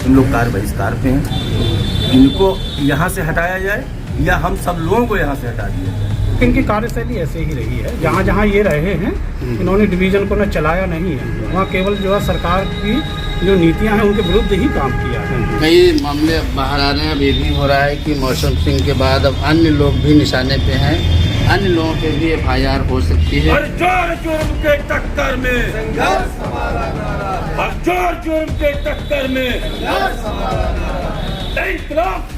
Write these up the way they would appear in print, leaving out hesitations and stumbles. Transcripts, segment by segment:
हम लोग कार्य बहिष्कार पे हैं। इनको यहाँ से हटाया जाए या हम सब लोगों को यहाँ से हटा दिया जाए। इनकी कार्यशैली ऐसे ही रही है, जहाँ जहाँ ये रहे हैं इन्होंने डिवीज़न को न चलाया नहीं है, वहाँ केवल जो है सरकार की जो नीतियाँ हैं उनके विरुद्ध ही काम किया है। कई मामले बाहर आ रहे हैं। अब ये भी हो रहा है कि मौसम सिंह के बाद अब अन्य लोग भी निशाने पे हैं, अन्य लोगों पे भी FIR हो सकती है। हर जोर जुर्म के टक्कर में संघर्ष हमारा नारा, हर जोर जुर्म के टक्कर में संघर्ष हमारा नारा, इंकलाब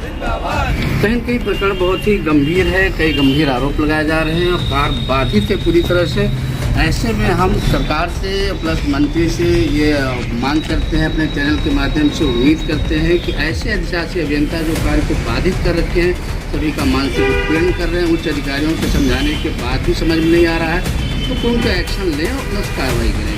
जिंदाबाद, कहीं न कहीं प्रकरण बहुत ही गंभीर है, कई गंभीर आरोप लगाए जा रहे हैं और कार बाधित है पूरी तरह से। ऐसे में हम सरकार से प्लस मंत्री से ये मांग करते हैं, अपने चैनल के माध्यम से उम्मीद करते हैं कि ऐसे अधिशासी अभियंता जो कार्य को बाधित कर रखे हैं, सभी का मानसिक उत्पीड़न कर रहे हैं, उच्च अधिकारियों को समझाने के बाद भी समझ में नहीं आ रहा है, तो कौन सा एक्शन लें और प्लस कार्रवाई करें।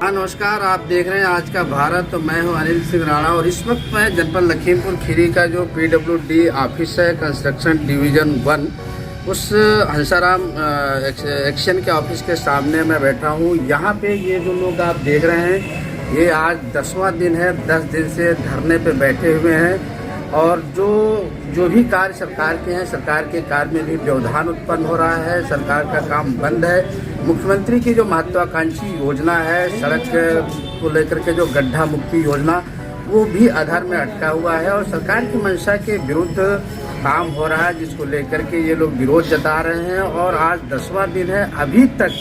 हाँ नमस्कार, आप देख रहे हैं आज का भारत। तो मैं हूं अनिल सिंह राणा और इस वक्त मैं जनपद लखीमपुर खीरी का जो PWD ऑफिस है, कंस्ट्रक्शन डिवीज़न 1, उस हंसाराम एक्शन के ऑफिस के सामने मैं बैठा हूं। यहाँ पे ये जो लोग आप देख रहे हैं, ये आज 10वां दिन है, 10 दिन से धरने पे बैठे हुए हैं और जो भी कार्य सरकार के हैं, सरकार के कार्य में भी व्यवधान उत्पन्न हो रहा है, सरकार का काम बंद है। मुख्यमंत्री की जो महत्वाकांक्षी योजना है सड़क को लेकर के, जो गड्ढा मुक्ति योजना, वो भी आधार में अटका हुआ है और सरकार की मंशा के विरुद्ध काम हो रहा है, जिसको लेकर के ये लोग विरोध जता रहे हैं। और आज 10वां दिन है, अभी तक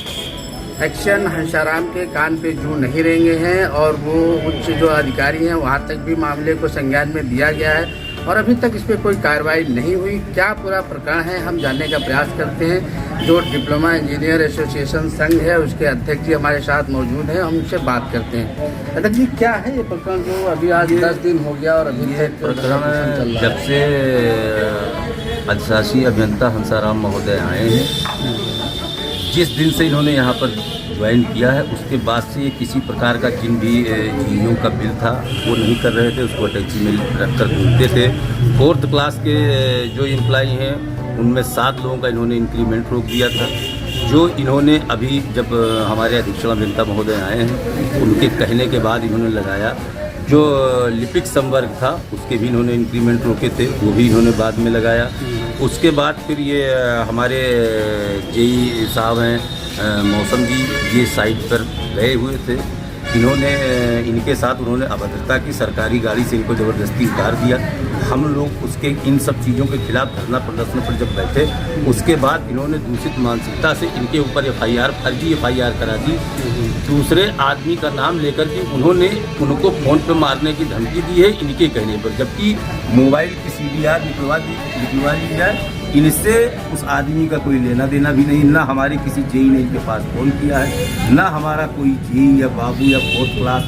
एक्शन हंसाराम के कान पे जू नहीं रेंगे हैं और वो उच्च जो अधिकारी हैं वहाँ तक भी मामले को संज्ञान में दिया गया है और अभी तक इस पर कोई कार्रवाई नहीं हुई। क्या पूरा प्रकरण है, हम जानने का प्रयास करते हैं। जो डिप्लोमा इंजीनियर एसोसिएशन संघ है, उसके अध्यक्ष जी हमारे साथ मौजूद हैं, हम उनसे बात करते हैं। अध्यक्ष जी, क्या है ये प्रकरण जो अभी आज 10 दिन हो गया और अभी तक प्रकरण जब से अधिशासी अभियंता हंसाराम महोदय आए हैं, जिस दिन से इन्होंने यहाँ पर ज्वाइन किया है, उसके बाद से किसी प्रकार का जिन भी चीज़ों का बिल था वो नहीं कर रहे थे, उसको टैक्सी में रख कर घूमते थे। 4th क्लास के जो एम्प्लॉई हैं उनमें 7 लोगों का इन्होंने इंक्रीमेंट रोक दिया था। जो इन्होंने अभी जब हमारे अधीक्षण अभियंता महोदय आए हैं, उनके कहने के बाद इन्होंने लगाया। जो लिपिक संवर्ग था उसके भी इन्होंने इंक्रीमेंट रोके थे, वो भी इन्होंने बाद में लगाया। उसके बाद फिर ये हमारे JE साहब हैं मौसम जी, ये साइट पर गए हुए थे। इनके साथ उन्होंने अभद्रता की, सरकारी गाड़ी से इनको ज़बरदस्ती उतार दिया। हम लोग उसके इन सब चीज़ों के खिलाफ धरना प्रदर्शन पर जब बैठे, उसके बाद इन्होंने दूषित मानसिकता से इनके ऊपर फर्जी FIR करा दी। दूसरे आदमी का नाम लेकर के उन्होंने उनको फ़ोन पर मारने की धमकी दी है इनके कहने पर, जबकि मोबाइल की CDR निकलवा दी जाए। इनसे उस आदमी का कोई लेना देना भी नहीं, ना हमारे किसी JE ने इनके पास फ़ोन किया है, ना हमारा कोई JE या बाबू या 4th क्लास,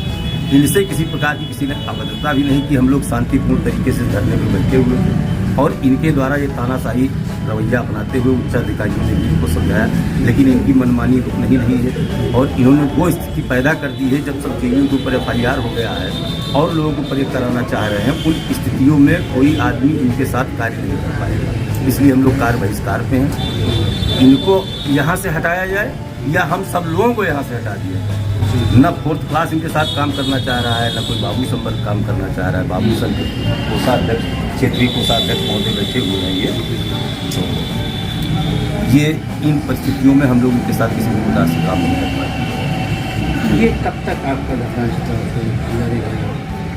इनसे किसी प्रकार की किसी ने अभद्रता भी नहीं की। हम लोग शांतिपूर्ण तरीके से धरने में बैठे हुए थे और इनके द्वारा ये तानाशाही रवैया अपनाते हुए उच्चाधिकारियों ने भी इनको समझाया, लेकिन इनकी मनमानी रुक नहीं रही है और इन्होंने वो स्थिति पैदा कर दी है, जब सब चीज़ों के ऊपर FIR हो गया है और लोगों को परे कराना चाह रहे हैं, उन स्थितियों में कोई आदमी इनके साथ कार्य नहीं कर पाएगा। इसलिए हम लोग कार्य बहिष्कार पे हैं। इनको यहाँ से हटाया जाए या हम सब लोगों को यहाँ से हटा दिया जाए। न 4th क्लास इनके साथ काम करना चाह रहा है, न कोई बाबू संवर्ग काम करना चाह रहा है। बाबू संघ के कोषाध्यक्ष, क्षेत्रीय कोषाध्यक्ष महोदय बैठे हुए हैं। ये इन परिस्थितियों में हम लोग इनके साथ किसी भी प्रकार से काम नहीं कर पाए। ये कब तक आपका धरना?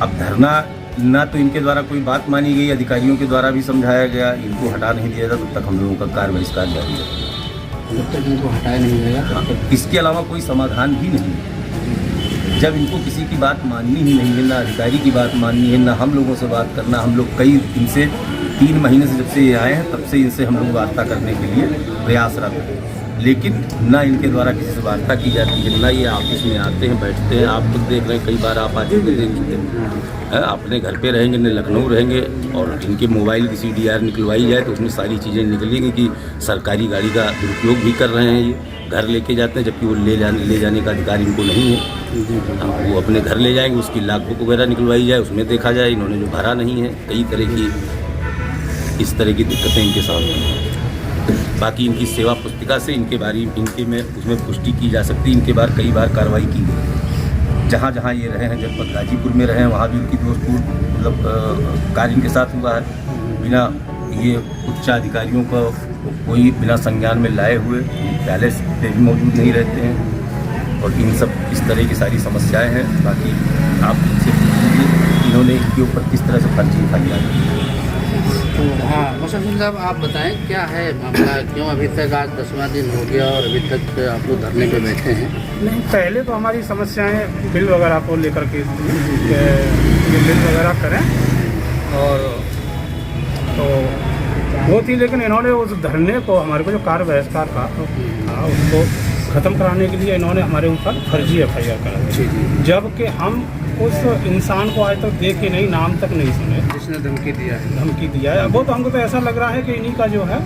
अब धरना ना तो इनके द्वारा कोई बात मानी गई, अधिकारियों के द्वारा भी समझाया गया, इनको हटा नहीं दिया था, तब तक हम लोगों का कार्य बहिष्कार जारी है। जब तक इनको हटाया नहीं जाएगा, इसके अलावा कोई समाधान भी नहीं है। जब इनको किसी की बात माननी ही नहीं है, ना अधिकारी की बात माननी है, ना हम लोगों से बात करना। हम लोग कई इनसे 3 महीने से जब से ये आए हैं तब से इनसे हम लोग वार्ता करने के लिए प्रयासरत हैं, लेकिन ना इनके द्वारा किसी से वार्ता की जाती है, ना ये ऑफिस में आते हैं, बैठते हैं। आप खुद देख रहे हैं, कई बार आप आज देख चुके हैं, अपने घर पे रहेंगे, न लखनऊ रहेंगे, और इनके मोबाइल की CDR निकलवाई जाए तो उसमें सारी चीज़ें निकलेंगी कि सरकारी गाड़ी का दुरुपयोग भी कर रहे हैं। ये घर लेके जाते हैं, जबकि वो ले जाने का अधिकार इनको नहीं है। वो अपने घर ले जाएंगे, उसकी लॉगबुक वगैरह निकलवाई जाए, उसमें देखा जाए इन्होंने जो भरा नहीं है। कई तरह की इस तरह की दिक्कतें इनके सामने हैं। बाकी इनकी सेवा पुस्तिका से इनके में उसमें पुष्टि की जा सकती है। इनके बार कई बार कार्रवाई की गई। जहाँ जहाँ ये रहे हैं, जनपद गाजीपुर में रहे हैं, वहाँ भी उनकी दोस्तपूर्ण मतलब कार्य इनके साथ हुआ है। बिना ये उच्चाधिकारियों को कोई बिना संज्ञान में लाए हुए पहले से भी मौजूद नहीं रहते हैं। और इन सब इस तरह की सारी समस्याएं हैं। बाकी आप इनसे पूछिए इन्होंने इनके ऊपर किस तरह से फर्जी फरियाद की। तो हाँ मौसम सिंह साहब, आप बताएं क्या है मामला, क्यों अभी तक आज 10वां दिन हो गया और अभी तक आप लोग धरने पे बैठे हैं? नहीं, पहले तो हमारी समस्याएं बिल वगैरह को लेकर के थी कि ये बिल वगैरह करें, और तो वो थी। लेकिन इन्होंने उस धरने को, हमारे को जो कार्य बहिष्कार का था उसको ख़त्म कराने के लिए इन्होंने हमारे ऊपर फर्जी FIR करा दी, जबकि हम उस इंसान को आज तक देख के नहीं, नाम तक नहीं सुने, जिसने धमकी दिया है। वो तो हमको तो ऐसा लग रहा है कि इन्हीं का जो है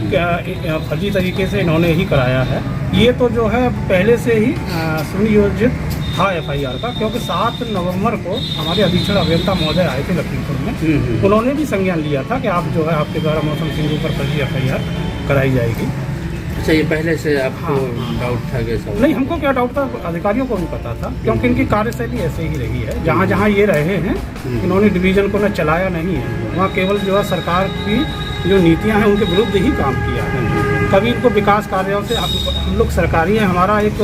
क्या फर्जी तरीके से इन्होंने ही कराया है। ये तो जो है पहले से ही सुनियोजित था FIR का, क्योंकि 7 नवंबर को हमारे अधीक्षण अभियंता महोदय आए थे लखीमपुर में। उन्होंने भी संज्ञान लिया था कि आप जो है आपके द्वारा मौसम सिंह के ऊपर फर्जी FIR कराई जाएगी। अच्छा, ये पहले से आपको डाउट था कि सब? नहीं, हमको क्या डाउट था, अधिकारियों को भी पता था, क्योंकि इनकी कार्यशैली ऐसे ही रही है। जहाँ जहाँ ये रहे हैं, इन्होंने डिवीज़न को न चलाया नहीं है, वहाँ केवल जो है सरकार की जो नीतियाँ हैं उनके विरुद्ध ही काम किया है। कभी इनको विकास कार्यों से, हम लोग सरकारी हैं, हमारा एक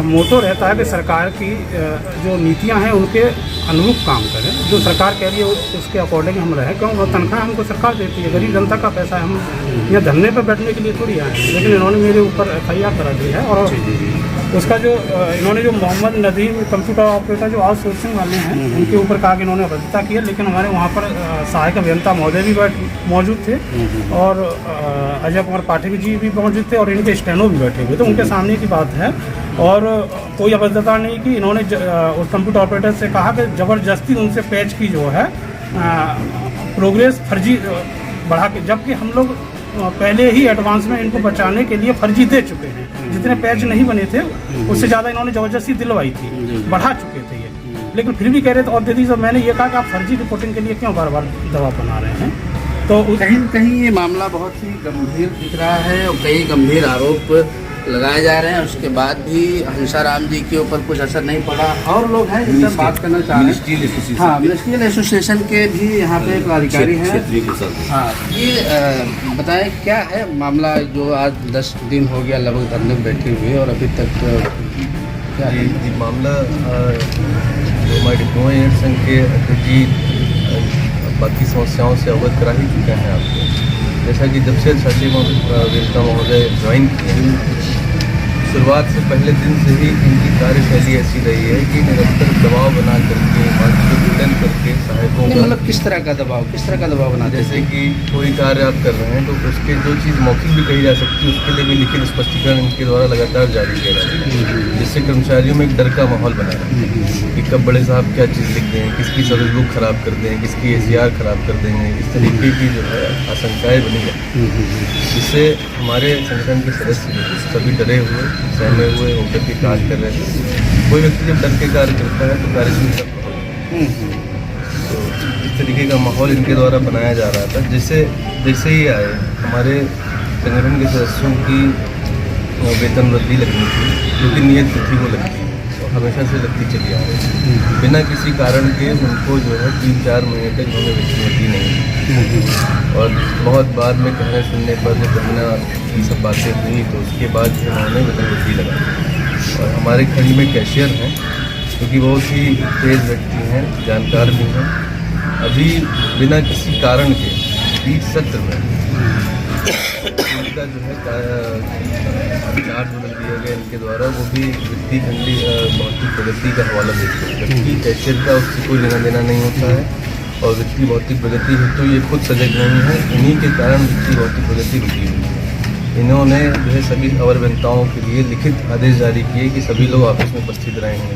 मोटो रहता है कि सरकार की जो नीतियां हैं उनके अनुरूप काम करें, जो सरकार कह रही है उसके अकॉर्डिंग हम रहें। क्यों, तनख्वाह हमको सरकार देती है, गरीब जनता का पैसा है, हम यहाँ धरने पर बैठने के लिए थोड़ी आए हैं। लेकिन इन्होंने मेरे ऊपर FIR करा दी है। और उसका जो इन्होंने जो मोहम्मद नदीम कंप्यूटर ऑपरेटर जो आउटसोर्सिंग वाले हैं, उनके ऊपर कहा कि इन्होंने अभद्रता की है। लेकिन हमारे वहाँ पर सहायक अभियंता महोदय भी मौजूद थे, और अजय कुमार पाठक जी भी मौजूद थे, और इनके स्टेनो भी बैठे हुए थे। उनके सामने की बात है, और कोई अभद्रता नहीं की। इन्होंने उस कंप्यूटर ऑपरेटर से कहा कि ज़बरदस्ती उनसे पैच की जो है प्रोग्रेस फर्जी बढ़ा के, जबकि हम लोग पहले ही एडवांस में इनको बचाने के लिए फर्जी दे चुके हैं। जितने पैच नहीं बने थे उससे ज़्यादा इन्होंने ज़बरदस्ती दिलवाई थी, बढ़ा चुके थे ये। लेकिन फिर भी कह रहे थे, और दीदी, जब मैंने ये कहा कि आप फर्जी रिपोर्टिंग के लिए क्यों बार बार दबाव बना रहे हैं, तो कहीं न कहीं ये मामला बहुत ही गंभीर दिख रहा है और कई गंभीर आरोप लगाए जा रहे हैं। उसके बाद भी हंसाराम जी के ऊपर कुछ असर नहीं पड़ा। और लोग हैं जिनसे बात करना चाह रहे हैं। हाँ, मिनिस्ट्रियल एसोसिएशन के भी यहाँ पे एक अधिकारी हैं। हाँ, ये बताएं क्या है मामला, जो आज 10 दिन हो गया लगभग धरने में बैठे हुए और अभी तक क्या है? ये मामला जो हमारे डिप्लोमा इंजीनियर संघ के अध्यक्ष जी बाकी समस्याओं से अवगत करा ही चुके हैं आपको। जैसा कि जब से छठी अभियंता महोदय ज्वाइन किए, शुरुआत से पहले दिन से ही इनकी कार्यशैली ऐसी रही है कि निरंतर दबाव बना करके, मानसिक पीड़न करके सहायकों का, मतलब किस तरह का दबाव बना? जैसे कि कोई कार्य आप कर रहे हैं तो उसके जो चीज़ मौखिक भी कही जा सकती है उसके लिए भी लिखित स्पष्टीकरण इनके द्वारा लगातार जारी किया जा रहा है, जिससे कर्मचारियों में एक डर का माहौल बना है कि कब बड़े साहब क्या चीज़ लिख दें, किसकी सर्विस बुक खराब कर दें, किसकी ACR खराब कर देंगे, इस तरीके की जो है आशंकाएँ बनी है, जिससे हमारे संगठन के सदस्य सभी डरे हुए, सहमे हुए होकर के कार्य कर रहे थे। कोई व्यक्ति जब डर के कार्य करता है तो कार्यशील तो इस तरीके का माहौल इनके द्वारा बनाया जा रहा था। जैसे ही आए, हमारे संगठन के सदस्यों की वेतन वृद्धि लगनी थी, जो कि नियत तिथि को लगती है और हमेशा से लगती चली आ रही है। बिना किसी कारण के उनको जो है 3-4 महीने तक उन्होंने वेतन वृद्धि नहीं, और बहुत बार में कहने सुनने पर जब महीना ये सब बातें हुई तो उसके बाद जो उन्होंने वेतन वृद्धि लगाई। और हमारे खंड में कैशियर हैं, क्योंकि बहुत ही तेज़ व्यक्ति हैं, जानकार भी हैं। अभी बिना किसी कारण के 20 सत्र में इनका जो है चार्ज बदल दिया गया इनके द्वारा, वो भी वित्तीय खंडी भौतिक प्रगति का हवाला देते हैं, जबकि कैशियर का उससे कोई लेना देना नहीं होता है। और वित्तीय भौतिक प्रगति है तो ये खुद सजग नहीं है, इन्हीं के कारण वित्तीय भौतिक प्रगति रुकी हुई है। इन्होंने जो है सभी अवर अभियंताओं के लिए लिखित आदेश जारी किए कि सभी लोग ऑफिस में उपस्थित रहेंगे।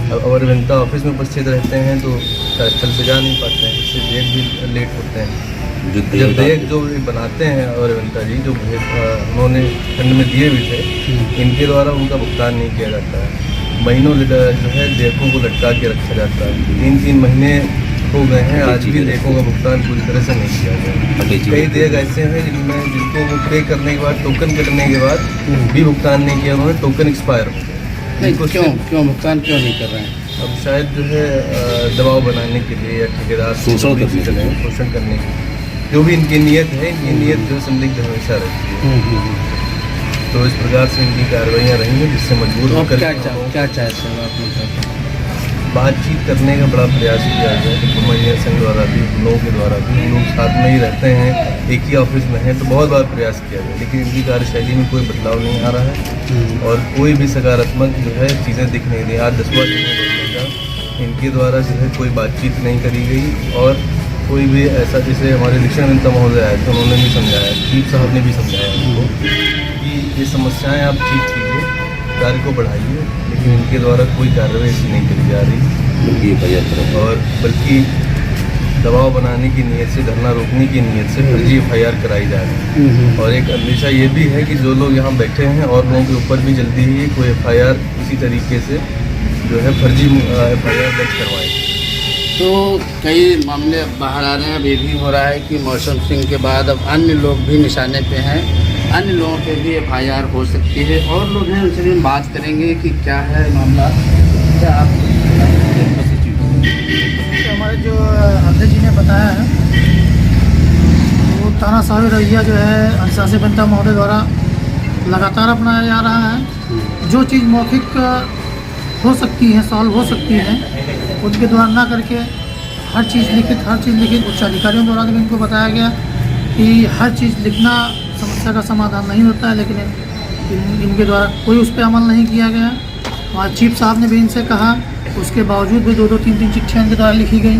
अब अवर अभियंता ऑफिस में उपस्थित रहते हैं तो कार्यस्थल से जा नहीं पाते हैं, इससे डेट भी लेट होते हैं। जब डेट जो बनाते हैं अवर अभियंता जी, जो उन्होंने खंड में दिए भी थे, इनके द्वारा उनका भुगतान नहीं किया जाता है। महीनों जो है देयकों को लटका के रखा जाता है। 3-3 महीने हो गए हैं, आज भी देयकों का भुगतान पूरी तरह से नहीं किया गया। कई देयक ऐसे हैं जिनको वो पे करने के बाद, टोकन कटने के बाद भी भुगतान नहीं किया, उन्होंने टोकन एक्सपायर हो गए। क्यों भुगतान क्यों नहीं कर रहे हैं? अब शायद जो है दबाव बनाने के लिए या ठेकेदार शोषण करने के लिए, जो भी इनकी नीयत है, इनकी नीयत जो संदिग्ध हमेशा रहती है। तो इस प्रकार से इनकी कार्रवाइयाँ रही हैं, जिससे मजबूर तो होकर क्या चाहते हैं आप? बातचीत करने का बड़ा प्रयास किया गया है। डिप्लोमा इंजीनियर संघ द्वारा भी, हम लोगों के द्वारा भी, हम लोग साथ में ही रहते हैं, एक ही ऑफिस में हैं, तो बहुत बार प्रयास किया गया, लेकिन इनकी कार्यशैली में कोई बदलाव नहीं आ रहा है और कोई भी सकारात्मक जो है चीज़ें दिख नहीं रही। आज 10वां दिन है रोकने का, इनके द्वारा जो है कोई बातचीत नहीं करी गई और कोई भी ऐसा, जैसे हमारे इलेक्शन अभियंता महोदय आए थे, उन्होंने भी समझाया, चीफ साहब ने भी समझाया उनको कि ये समस्याएं आप ठीक कीजिए, कार्य को बढ़ाइए, लेकिन इनके द्वारा कोई कार्रवाई ऐसी नहीं करी जा रही और बल्कि दबाव बनाने की नीयत से, धरना रोकने की नीयत से फर्जी FIR कराई जा रही है। और एक अंदेशा ये भी है कि जो लोग यहाँ बैठे हैं और लोगों के ऊपर भी जल्दी ही कोई FIR इसी तरीके से जो है फर्जी FIR दर्ज करवाएं। तो कई मामले अब बाहर आ रहे हैं। अब ये भी हो रहा है कि मौसम सिंह के बाद अब अन्य लोग भी निशाने पे हैं, अन्य लोगों पे भी FIR हो सकती है। और लोग हैं, उनसे भी हम बात करेंगे कि क्या है मामला। क्या आप हमारे जो अध्यक्ष जी ने बताया है, वो तानाशाही रवैया जो है अनुशासन अभियंता महोदय द्वारा लगातार अपनाया जा रहा है। जो चीज़ मौखिक हो सकती है, सॉल्व हो सकती है, उनके द्वारा ना करके हर चीज़ लिखित उच्च अधिकारियों द्वारा भी इनको बताया गया कि हर चीज़ लिखना समस्या का समाधान नहीं होता है, लेकिन इनके द्वारा कोई उस पर अमल नहीं किया गया। हमारे चीफ साहब ने भी इनसे कहा, उसके बावजूद भी 2-2, 3-3 चिट्ठियाँ इनके द्वारा लिखी गई।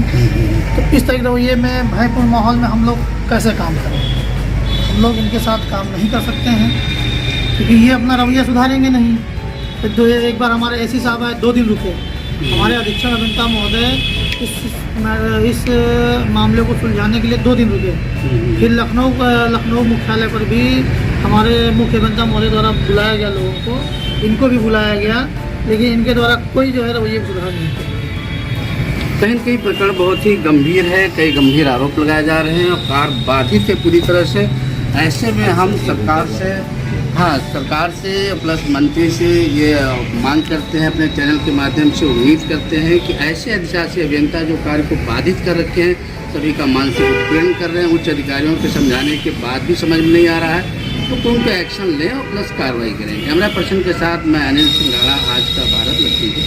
तो इस तरह के रवैये में, भयपूर्ण माहौल में हम लोग कैसे काम करें? हम लोग इनके साथ काम नहीं कर सकते हैं, क्योंकि ये अपना रवैया सुधारेंगे नहीं। तो एक बार हमारे AC साहब आए, 2 दिन रुके, हमारे अधीक्षण अभियंता महोदय इस मामले को सुलझाने के लिए 2 दिन रुके। फिर लखनऊ मुख्यालय पर भी हमारे मुख्य अभियंता महोदय द्वारा बुलाया गया लोगों को, इनको भी बुलाया गया, लेकिन इनके द्वारा कोई जो है रवैये सुधार नहीं किया। कहीं न कहीं प्रकरण बहुत ही गंभीर है, कई गंभीर आरोप लगाए जा रहे हैं और कार्य बाधित है पूरी तरह से। ऐसे में हम सरकार से प्लस मंत्री से ये मांग करते हैं, अपने चैनल के माध्यम से उम्मीद करते हैं कि ऐसे अधिशासी अभियंता जो कार्य को बाधित कर रखे हैं, सभी का मानसिक उत्पीड़न कर रहे हैं, उच्च अधिकारियों के समझाने के बाद भी समझ में नहीं आ रहा है, तो उन पर एक्शन लें और प्लस कार्रवाई करें। कैमरा पर्सन के साथ मैं अनिल सिंह राणा, आज का भारत लखीमपुर।